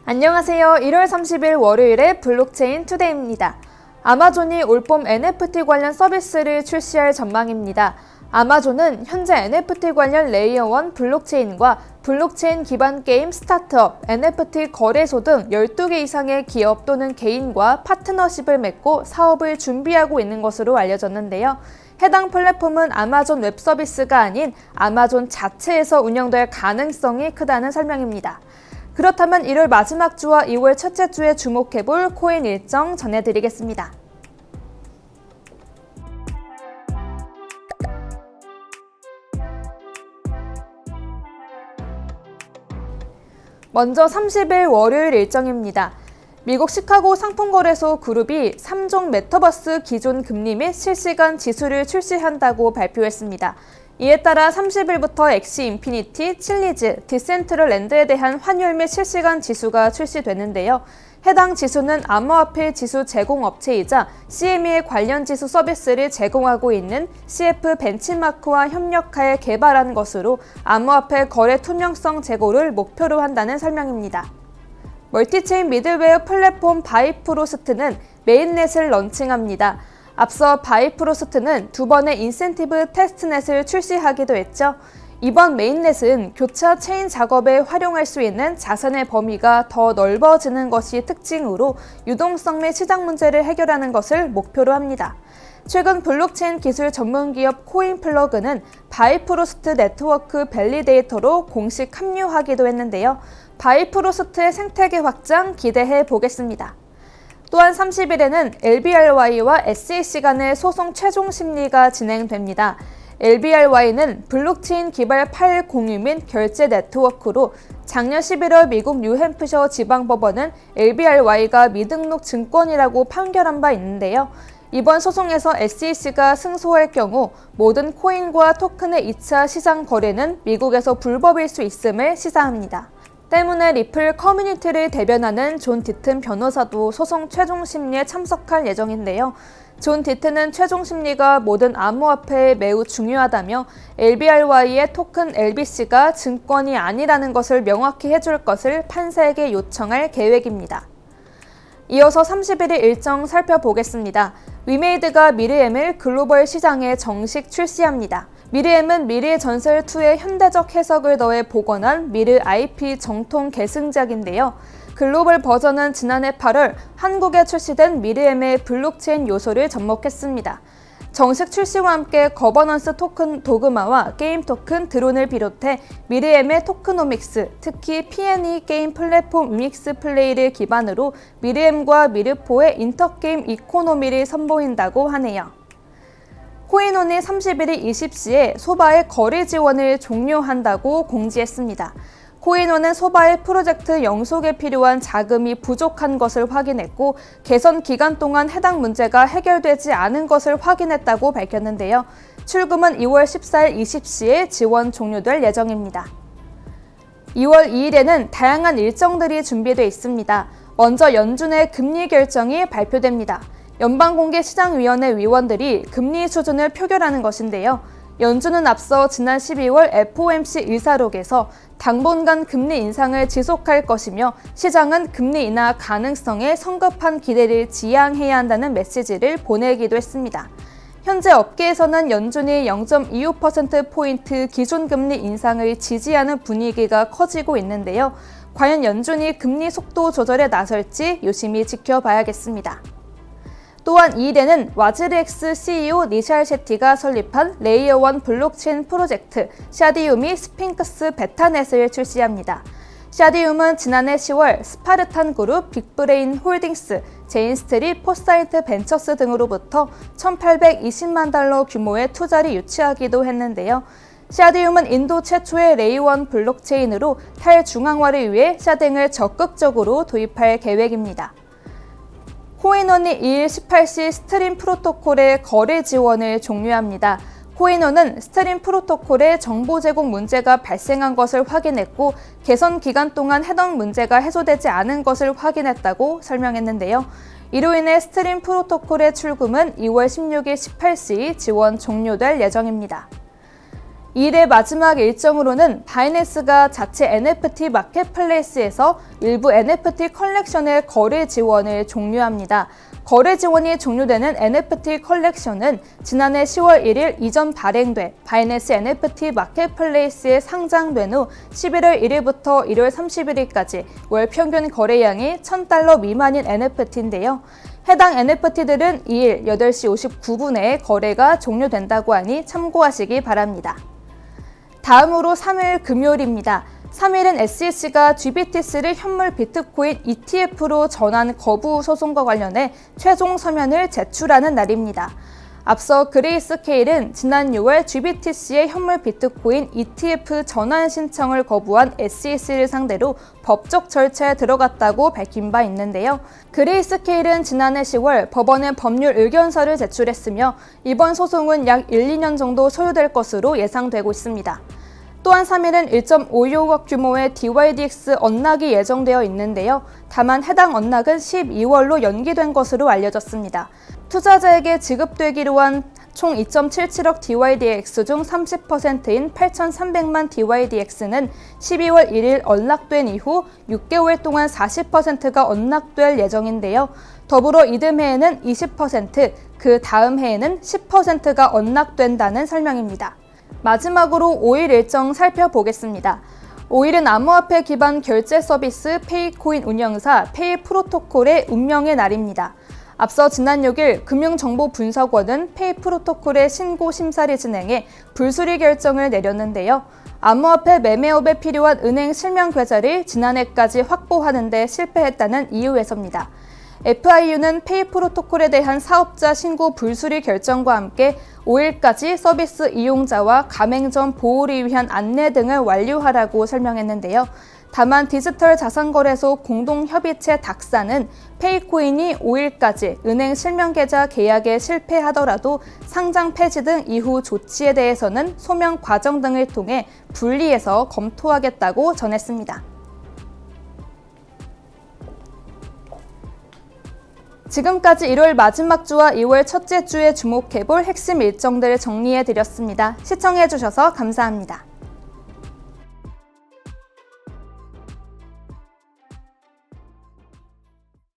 안녕하세요. 1월 30일 월요일의 블록체인 투데이입니다. 아마존이 올봄 NFT 관련 서비스를 출시할 전망입니다. 아마존은 현재 NFT 관련 레이어 1 블록체인과 블록체인 기반 게임 스타트업, NFT 거래소 등 12개 이상의 기업 또는 개인과 파트너십을 맺고 사업을 준비하고 있는 것으로 알려졌는데요. 해당 플랫폼은 아마존 웹 서비스가 아닌 아마존 자체에서 운영될 가능성이 크다는 설명입니다. 그렇다면 1월 마지막 주와 2월 첫째 주에 주목해볼 코인 일정 전해드리겠습니다. 먼저 30일 월요일 일정입니다. 미국 시카고 상품거래소 그룹이 3종 메타버스 기존 금리 및 실시간 지수를 출시한다고 발표했습니다. 이에 따라 30일부터 엑시 인피니티, 칠리즈, 디센트럴랜드에 대한 환율 및 실시간 지수가 출시되는데요. 해당 지수는 암호화폐 지수 제공업체이자 CME의 관련 지수 서비스를 제공하고 있는 CF 벤치마크와 협력하여 개발한 것으로 암호화폐 거래 투명성 제고를 목표로 한다는 설명입니다. 멀티체인 미들웨어 플랫폼 바이프로스트는 메인넷을 런칭합니다. 앞서 바이프로스트는 2번의 인센티브 테스트넷을 출시하기도 했죠. 이번 메인넷은 교차 체인 작업에 활용할 수 있는 자산의 범위가 더 넓어지는 것이 특징으로 유동성 및 시장 문제를 해결하는 것을 목표로 합니다. 최근 블록체인 기술 전문기업 코인플러그는 바이프로스트 네트워크 밸리데이터로 공식 합류하기도 했는데요. 바이프로스트의 생태계 확장 기대해 보겠습니다. 또한 30일에는 LBRY와 SEC 간의 소송 최종 심리가 진행됩니다. LBRY는 블록체인 기반 파일 공유 및 결제 네트워크로 작년 11월 미국 뉴햄프셔 지방법원은 LBRY가 미등록 증권이라고 판결한 바 있는데요. 이번 소송에서 SEC가 승소할 경우 모든 코인과 토큰의 2차 시장 거래는 미국에서 불법일 수 있음을 시사합니다. 때문에 리플 커뮤니티를 대변하는 존 디튼 변호사도 소송 최종 심리에 참석할 예정인데요. 존 디튼은 최종 심리가 모든 암호화폐에 매우 중요하다며 LBRY의 토큰 LBC가 증권이 아니라는 것을 명확히 해줄 것을 판사에게 요청할 계획입니다. 이어서 31일 일정 살펴보겠습니다. 위메이드가 미르엠을 글로벌 시장에 정식 출시합니다. 미르엠은 미르의 전설2의 현대적 해석을 더해 복원한 미르 IP 정통 계승작인데요. 글로벌 버전은 지난해 8월 한국에 출시된 미르엠의 블록체인 요소를 접목했습니다. 정식 출시와 함께 거버넌스 토큰 도그마와 게임 토큰 드론을 비롯해 미르엠의 토크노믹스, 특히 P&E 게임 플랫폼 뮤닉스 플레이를 기반으로 미르엠과 미르포의 인터게임 이코노미를 선보인다고 하네요. 코인원이 31일 20시에 소바의 거래 지원을 종료한다고 공지했습니다. 코인원은 소바의 프로젝트 영속에 필요한 자금이 부족한 것을 확인했고 개선 기간 동안 해당 문제가 해결되지 않은 것을 확인했다고 밝혔는데요. 출금은 2월 14일 20시에 지원 종료될 예정입니다. 2월 2일에는 다양한 일정들이 준비되어 있습니다. 먼저 연준의 금리 결정이 발표됩니다. 연방공개시장위원회 위원들이 금리 수준을 표결하는 것인데요. 연준은 앞서 지난 12월 FOMC 의사록에서 당분간 금리 인상을 지속할 것이며 시장은 금리 인하 가능성에 성급한 기대를 지양해야 한다는 메시지를 보내기도 했습니다. 현재 업계에서는 연준이 0.25%포인트 기준금리 인상을 지지하는 분위기가 커지고 있는데요. 과연 연준이 금리 속도 조절에 나설지 유심히 지켜봐야겠습니다. 또한 2일에는 와즈르엑스 CEO 니샬 셰티가 설립한 레이어 1 블록체인 프로젝트 샤디움이 스핑크스 베타넷을 출시합니다. 샤디움은 지난해 10월 스파르탄 그룹, 빅브레인 홀딩스, 제인스트릿, 포사이트 벤처스 등으로부터 1,820만 달러 규모의 투자를 유치하기도 했는데요. 샤디움은 인도 최초의 레이어 1 블록체인으로 탈중앙화를 위해 샤딩을 적극적으로 도입할 계획입니다. 코인원이 2일 18시 스트림 프로토콜의 거래 지원을 종료합니다. 코인원은 스트림 프로토콜에 정보 제공 문제가 발생한 것을 확인했고 개선 기간 동안 해당 문제가 해소되지 않은 것을 확인했다고 설명했는데요. 이로 인해 스트림 프로토콜의 출금은 2월 16일 18시 지원 종료될 예정입니다. 2일의 마지막 일정으로는 바이낸스가 자체 NFT 마켓플레이스에서 일부 NFT 컬렉션의 거래 지원을 종료합니다. 거래 지원이 종료되는 NFT 컬렉션은 지난해 10월 1일 이전 발행돼 바이낸스 NFT 마켓플레이스에 상장된 후 11월 1일부터 1월 31일까지 월 평균 거래량이 $1,000 미만인 NFT인데요. 해당 NFT들은 2일 8시 59분에 거래가 종료된다고 하니 참고하시기 바랍니다. 다음으로 3일 금요일입니다. 3일은 SEC가 GBTC를 현물 비트코인 ETF로 전환 거부 소송과 관련해 최종 서면을 제출하는 날입니다. 앞서 그레이스케일은 지난 6월 GBTC의 현물 비트코인 ETF 전환 신청을 거부한 SEC를 상대로 법적 절차에 들어갔다고 밝힌 바 있는데요. 그레이스케일은 지난해 10월 법원에 법률 의견서를 제출했으며 이번 소송은 약 1-2년 정도 소요될 것으로 예상되고 있습니다. 또한 3일은 1.56억 규모의 DYDX 언락이 예정되어 있는데요. 다만 해당 언락은 12월로 연기된 것으로 알려졌습니다. 투자자에게 지급되기로 한 총 2.77억 DYDX 중 30%인 8,300만 DYDX는 12월 1일 언락된 이후 6개월 동안 40%가 언락될 예정인데요. 더불어 이듬 해에는 20%, 그 다음 해에는 10%가 언락된다는 설명입니다. 마지막으로 5일 일정 살펴보겠습니다. 5일은 암호화폐 기반 결제 서비스 페이코인 운영사 페이프로토콜의 운명의 날입니다. 앞서 지난 6일 금융정보분석원은 페이프로토콜의 신고 심사를 진행해 불수리 결정을 내렸는데요. 암호화폐 매매업에 필요한 은행 실명 계좌를 지난해까지 확보하는 데 실패했다는 이유에서입니다. FIU는 페이프로토콜에 대한 사업자 신고 불수리 결정과 함께 5일까지 서비스 이용자와 가맹점 보호를 위한 안내 등을 완료하라고 설명했는데요. 다만 디지털 자산거래소 공동협의체 닥사는 페이코인이 5일까지 은행 실명계좌 계약에 실패하더라도 상장 폐지 등 이후 조치에 대해서는 소명 과정 등을 통해 분리해서 검토하겠다고 전했습니다. 지금까지 1월 마지막 주와 2월 첫째 주에 주목해볼 핵심 일정들을 정리해드렸습니다. 시청해주셔서 감사합니다.